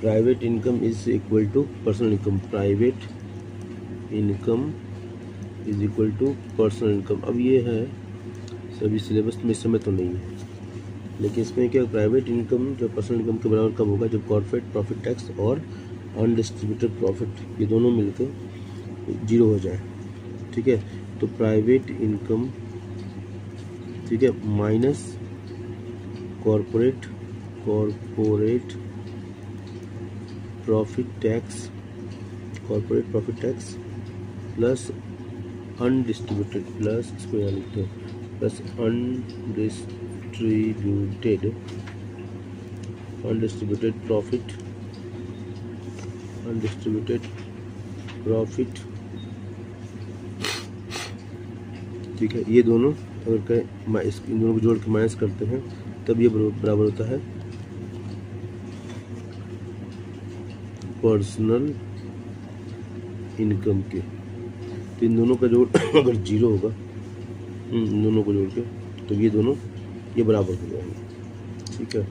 Private income is equal to personal income, private income is equal to personal income. अब ये है सभी syllabus में इस समय तो नहीं है, लेकिन इसमें क्या प्राइवेट इनकम जो पर्सनल इनकम के बराबर कब होगा, जब कॉर्पोरेट प्रॉफिट टैक्स और अनडिस्ट्रीब्यूटेड प्रॉफिट ये दोनों मिलकर जीरो हो जाए। ठीक है, तो प्राइवेट इनकम, ठीक है, minus corporate profit tax plus undistributed plus इसको यहाँ लिखते हैं प्लस अनडिस्ट्रीब्यूटेड प्रॉफिट, ठीक है। ये दोनों अगर कहें इन दोनों को जोड़ के माइनस करते हैं तब ये बराबर होता है पर्सनल इनकम के। तो इन दोनों का जोड़ अगर जीरो होगा, इन दोनों को जोड़ के, तो ये दोनों ये बराबर हो जाएंगे। ठीक है,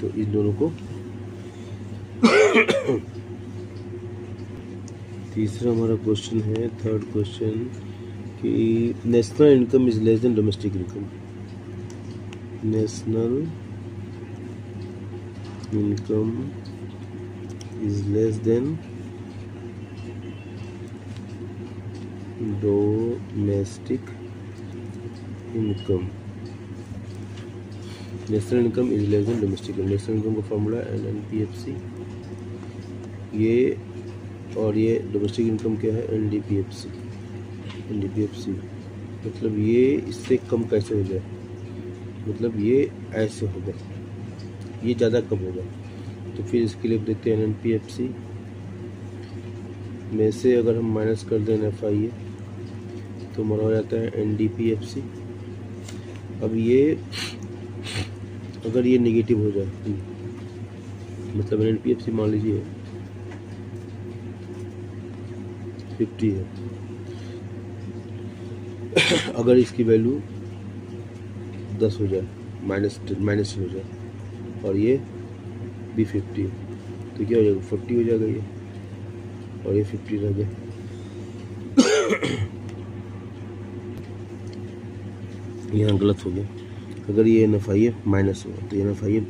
तो इन दोनों को तीसरा हमारा क्वेश्चन है, थर्ड क्वेश्चन, कि national income is less than domestic income. National income is less than domestic income. National income is less than domestic income. National income का फॉर्मूला NNPFC, ये और ये डोमेस्टिक इनकम क्या है, NDPFC। मतलब ये इससे कम कैसे हो जाए, मतलब ये ऐसे होगा, ये ज़्यादा कम होगा। तो फिर इसके लिए देखते हैं NNPFC में से अगर हम माइनस कर दें NFIA तो हमारा हो जाता है NDPFC। अब ये अगर ये नेगेटिव हो जाए, मतलब NNPFC मान लीजिए 50 है, अगर इसकी वैल्यू 10 हो जाए, माइनस हो जाए, और ये भी 50 है, तो क्या हो जाएगा, 40 हो जाएगा ये, और ये 50 रह गया। यहाँ गलत हो गया। अगर ये NFIA माइनस हो तो NFIA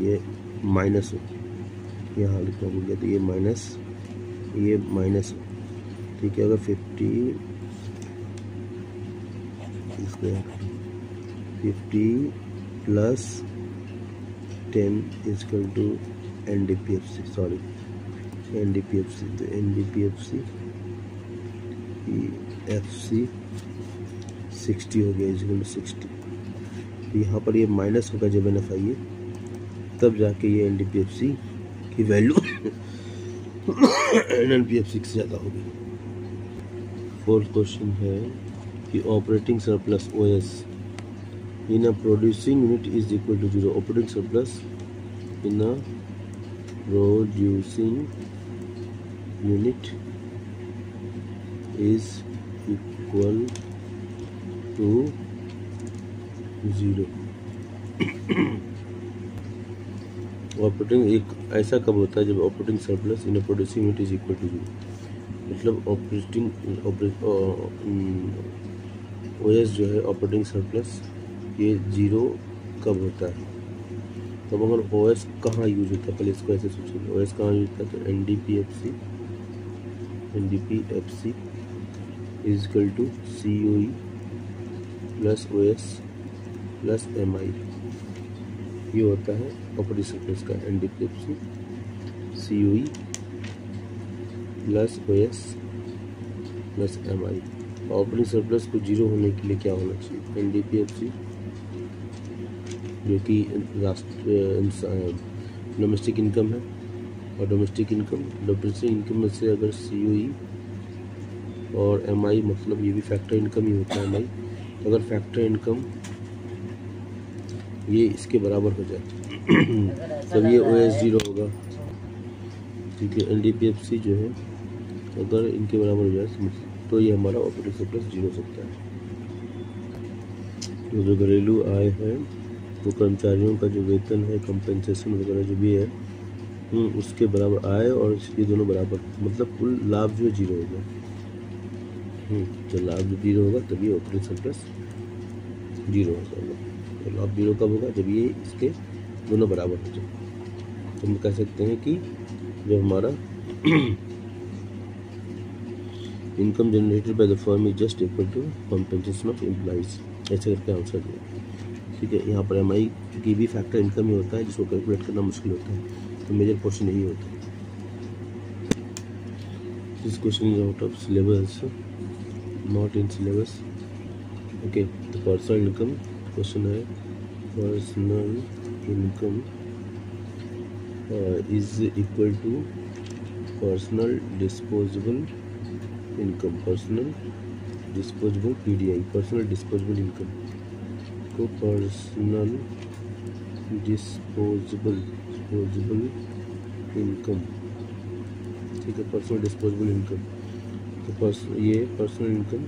ये माइनस हो, यहाँ लिखना भूल गया, तो ये माइनस हो। ठीक है, अगर 50 plus 10 equal to NDPFC, sorry NDPFC, तो NDPFC FC 60 हो गया, इजकल टू 60। तो यहाँ पर ये माइनस होगा जब NFIA, तब जाके ये NDPFC की वैल्यू NNPFC से ज़्यादा होगी। फोर्थ क्वेश्चन है कि operating surplus OS in a producing unit is equal to 0। Operating surplus in a producing unit is equal to 0। Operating एक ऐसा कब होता है जब operating surplus in a producing unit is equal to 0, मतलब OS जो है ऑपरेटिंग सरप्लस ये 0 कब होता है। तब अगर OS कहाँ यूज होता है, पहले इसको ऐसे सोचिए, OS कहाँ यूज होता है, तो NDPFC is equal to COE plus OS plus MI, ये होता है ऑपरेटिंग सरप्लस का। NDPFC COE plus OS plus MI। Operating surplus को 0 होने के लिए क्या होना चाहिए, NDPFC जो कि डोमेस्टिक इनकम है, और डोमेस्टिक इनकम में से अगर COE और MI, मतलब ये भी फैक्टर इनकम ही होता है MI, तो अगर फैक्टर इनकम ये इसके बराबर हो जाए तब ये OS 0 होगा। ठीक है, NDPFC जो है अगर इनके बराबर हो जाए तो ये हमारा ऑपरेटिंग सरप्लस 0 हो सकता है। तो जो घरेलू आय है वो कर्मचारियों का जो वेतन है, कंपनसेशन वगैरह जो भी है, उसके बराबर आए और ये दोनों बराबर, मतलब कुल लाभ जो 0 होगा। तो लाभ जब 0 होगा तभी ऑपरेटिंग सरप्लस 0 होगा। तो लाभ 0 कब होगा? जब ये इसके दोनों बराबर हो जाए। तो हम कह सकते हैं कि जब हमारा income generated by the firm is just equal to compensation of employees, ऐसे करके आंसर दिया। ठीक है, यहाँ पर एमआई की भी फैक्टर इनकम ही होता है, जिसको कैलकुलेट करना मुश्किल होता है, तो मेजर पोर्शन यही होता है। This question is out of syllabus, not in syllabus. Okay, तो पर्सनल इनकम क्वेश्चन है, personal income is equal to personal disposable income, personal disposable PDI, personal disposable income को पर्सनल डिस्पोजेबल इनकम, ठीक है, personal disposable income. तो ये personal income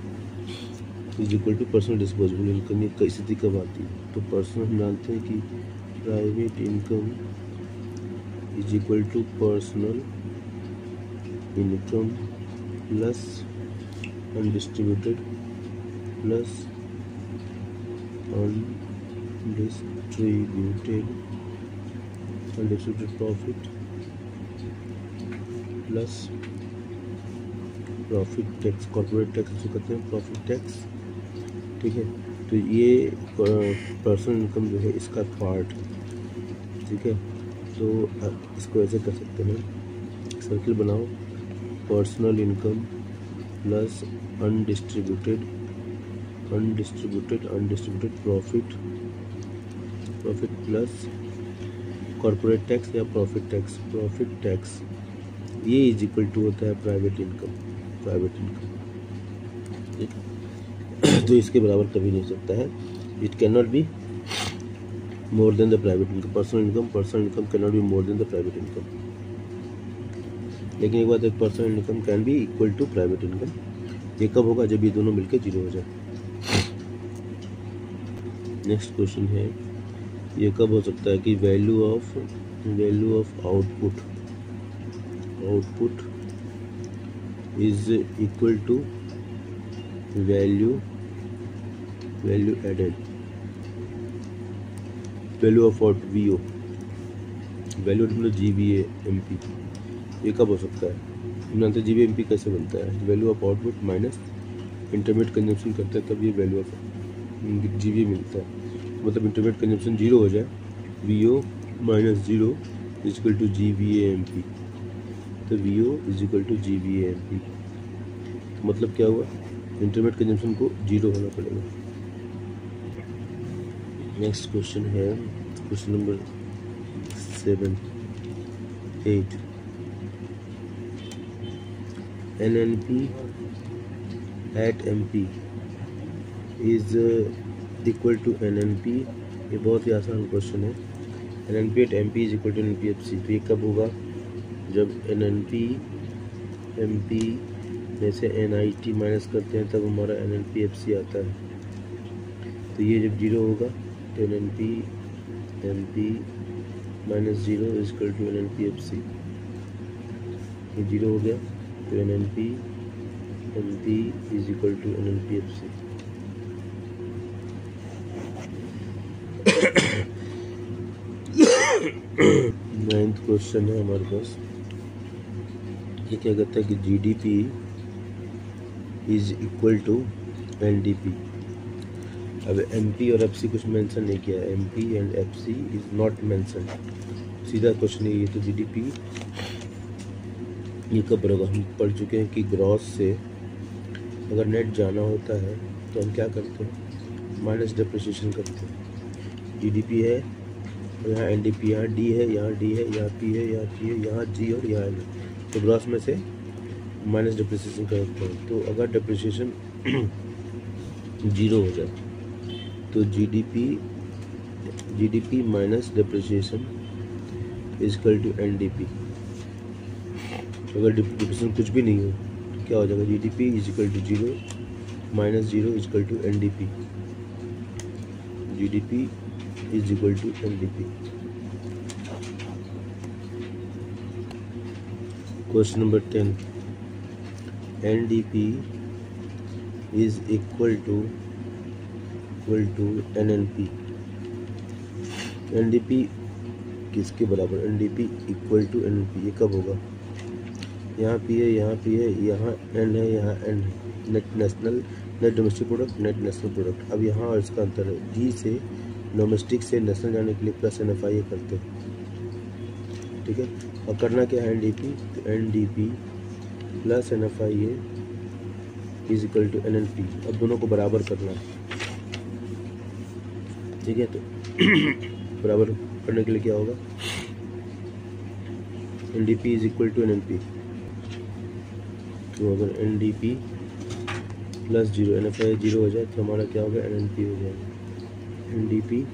is equal to personal disposable income, ये कई स्थिति कब आती है? तो पर्सनल हम जानते हैं कि private income is equal to personal income plus undistributed plus undistributed profit plus profit tax, corporate tax जो कहते हैं प्रॉफिट टैक्स। ठीक है, तो ये पर्सनल इनकम जो है इसका पार्ट है। ठीक है, तो इसको ऐसे कर सकते हैं, सर्किल बनाओ, personal income plus undistributed profit plus corporate tax या प्रॉफिट टैक्स, ये इज इक्वल टू होता है प्राइवेट इनकम। तो इसके बराबर कभी नहीं हो सकता है, it can not be more than the private income. Personal income can not be more than the private income. लेकिन एक बात है, personal income can be equal to private income. ये कब होगा? जब ये दोनों मिलकर 0 हो जाए। नेक्स्ट क्वेश्चन है, ये कब हो सकता है कि value of output is equal to value added, value of output VO, value मतलब GVA-MP। ये कब हो सकता है? हम जानते हैं GVA-MP कैसे बनता है, value of output minus intermediate consumption करते हैं तब ये वैल्यू ऑफ GVA मिलता है। मतलब इंटरमीडिएट कंजम्पशन 0 हो जाए, VO minus 0 is equal to GVA-MP, तो VO is equal to GVA-MP। तो मतलब क्या हुआ? इंटरमीडिएट कंजम्पशन को 0 होना पड़ेगा। नेक्स्ट क्वेश्चन है, question number 7, 8, NNP at MP is equal to NNP। ये बहुत ही आसान क्वेश्चन है। NNP at MP is equal to NNP FC। तो ये कब होगा? जब NNP MP में से NIT माइनस करते हैं तब हमारा NNP FC आता है। तो ये जब 0 होगा तो NNP MP minus 0 is equal to NNP FC। ये 0 हो गया तो NNP MP is equal to NNP FC। Ninth question है हमारे पास, ये क्या कहता है कि GDP is equal to NDP। अब MP और FC कुछ मेंशन नहीं किया है, MP and FC is not mention, सीधा क्वेश्चन है ये। तो GDP ये कब होगा? हम पढ़ चुके हैं कि ग्रॉस से अगर नेट जाना होता है तो हम क्या करते हैं? माइनस डिप्रिसिएशन करते हैं। GDP है और यहाँ NDP, यहाँ D है, यहाँ D है, यहाँ P है, यहाँ P है, यहाँ G और यहाँ N। तो ग्रॉस में से माइनस डिप्रिसिएशन करते हैं। तो अगर डिप्रिसिएशन 0 हो जाए तो GDP minus depreciation is equal to NDP। अगर डिप्रिसिएशन कुछ भी नहीं हो तो क्या हो जाएगा? GDP is equal to 0 minus 0 is equal to NDP। GDP is equal to NDP। Question number 10, NDP is equal to NNP। NDP किसके बराबर? NDP equal to NNP। ये कब होगा? यहाँ P है, यहाँ P है, यहाँ N है, यहाँ N है। Net domestic product, net national product. अब यहाँ और इसका अंतर है, G से डोमेस्टिक से नेशनल जाने के लिए प्लस NFI करते हैं, ठीक है। और करना क्या है NDP? तो NDP plus NFI is equal to NNP। अब दोनों को बराबर करना है, ठीक है। तो बराबर करने के लिए क्या होगा? NDP is equal to NNP। तो अगर NDP प्लस 0 NFI 0 हो जाए तो हमारा क्या होगा? NNP हो जाएगा। NDP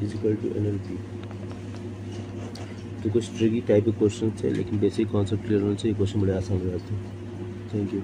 is equal to NNP। तो कुछ ट्रिकी टाइप के क्वेश्चन है, लेकिन बेसिक कॉन्सेप्ट क्लियर होने से ये क्वेश्चन बड़े आसान हो जाते हैं। Thank you.